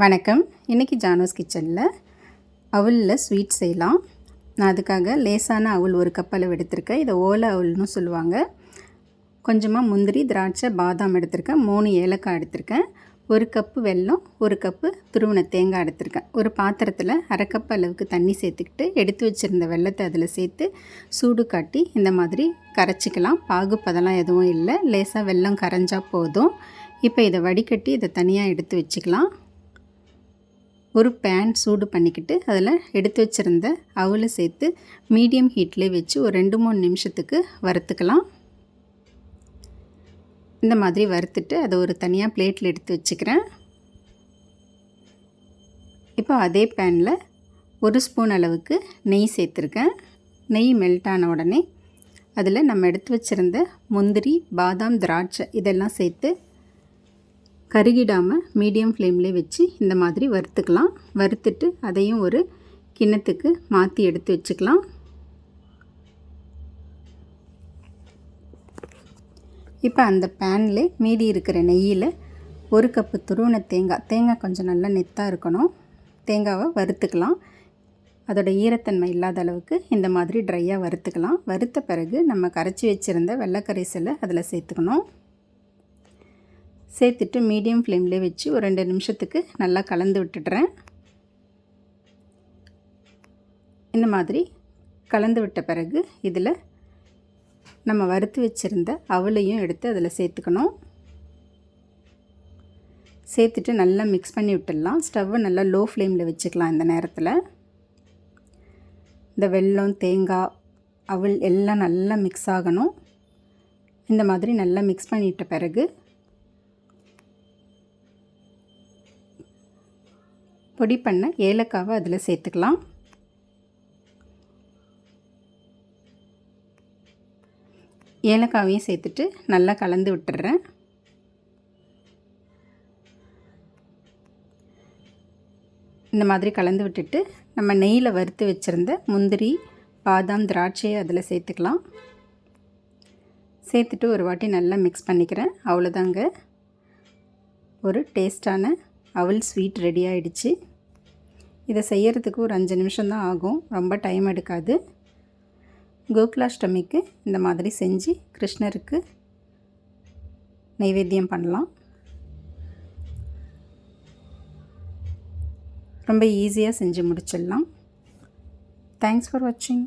வணக்கம். இன்றைக்கி ஜானோஸ் கிச்சனில் அவலில் ஸ்வீட் செய்யலாம். நான் அதுக்காக லேசான அவல் ஒரு கப் அளவு எடுத்திருக்கேன். இதை ஓலை அவல்னு சொல்லுவாங்க. கொஞ்சமாக முந்திரி, திராட்சை, பாதாம் எடுத்திருக்கேன். 3 ஏலக்காய் எடுத்திருக்கேன். 1 கப்பு வெல்லம், 1 கப்பு துருவின தேங்காய் எடுத்திருக்கேன். ஒரு பாத்திரத்தில் அரை கப் அளவுக்கு தண்ணி சேர்த்துக்கிட்டு எடுத்து வச்சுருந்த வெல்லத்தை அதில் சேர்த்து சூடு காட்டி இந்த மாதிரி கரைச்சிக்கலாம். பாகு பதெல்லாம் எதுவும் இல்லை, லேசாக வெல்லம் கரைஞ்சால் போதும். இப்போ இதை வடிகட்டி இதை தனியாக எடுத்து வச்சுக்கலாம். ஒரு பேன் சூடு பண்ணிக்கிட்டு அதில் எடுத்து வச்சுருந்த அவலை சேர்த்து மீடியம் ஹீட்லேயே வச்சு ஒரு 2-3 நிமிஷத்துக்கு வறுத்துக்கலாம். இந்த மாதிரி வறுத்துட்டு அதை ஒரு தனியாக பிளேட்டில் எடுத்து வச்சுக்கிறேன். இப்போ அதே பேனில் 1 ஸ்பூன் அளவுக்கு நெய் சேர்த்துருக்கேன். நெய் மெல்ட் ஆன உடனே அதில் நம்ம எடுத்து வச்சுருந்த முந்திரி, பாதாம், திராட்சை இதெல்லாம் சேர்த்து கருகிடாமல் மீடியம் ஃப்ளேம்லேயே வச்சு இந்த மாதிரி வறுத்துக்கலாம். வறுத்துட்டு அதையும் ஒரு கிண்ணத்துக்கு மாற்றி எடுத்து வச்சுக்கலாம். இப்போ அந்த பேனில் மீதி இருக்கிற நெய்யில் 1 கப்பு துருவின தேங்காய் கொஞ்சம் நல்லா நெத்தாக இருக்கணும். தேங்காவை வறுத்துக்கலாம். அதோட ஈரத்தன்மை இல்லாத அளவுக்கு இந்த மாதிரி ட்ரையாக வறுத்துக்கலாம். வறுத்த பிறகு நம்ம கரைச்சி வச்சுருந்த வெள்ளைக்கரைசலை அதில் சேர்த்துக்கணும். சேர்த்துட்டு மீடியம் ஃப்ளேம்லேயே வச்சு ஒரு 2 நிமிஷத்துக்கு நல்லா கலந்து விட்டுடுறேன். இந்த மாதிரி கலந்து விட்ட பிறகு இதில் நம்ம வறுத்து வச்சுருந்த அவலையும் எடுத்து அதில் சேர்த்துக்கணும். சேர்த்துட்டு நல்லா மிக்ஸ் பண்ணி விட்டுடலாம். ஸ்டவ்வை நல்லா லோ ஃப்ளேமில் வச்சுக்கலாம். இந்த நேரத்தில் இந்த வெல்லம், தேங்காய், அவல் எல்லாம் நல்லா மிக்ஸ் ஆகணும். இந்த மாதிரி நல்லா மிக்ஸ் பண்ணிட்ட பிறகு பொடி பண்ண ஏலக்காவை அதில் சேர்த்துக்கலாம். ஏலக்காவையும் சேர்த்துட்டு நல்லா கலந்து விட்டுறேன். இந்த மாதிரி கலந்து விட்டுட்டு நம்ம நெய்யில் வறுத்து வச்சுருந்த முந்திரி, பாதாம், திராட்சையை அதில் சேர்த்துக்கலாம். சேர்த்துட்டு ஒரு வாட்டி நல்லா மிக்ஸ் பண்ணிக்கிறேன். அவ்வளோதாங்க, ஒரு டேஸ்டான அவல் ஸ்வீட் ரெடி ஆகிடுச்சு. இதை செய்யறதுக்கு ஒரு 5 நிமிஷம் தான் ஆகும், ரொம்ப டைம் எடுக்காது. கோகுலாஷ்டமிக்கு இந்த மாதிரி செஞ்சு கிருஷ்ணருக்கு நைவேத்தியம் பண்ணலாம். ரொம்ப ஈஸியாக செஞ்சு முடிச்சிடலாம். தேங்க்ஸ் ஃபார் வாட்சிங்.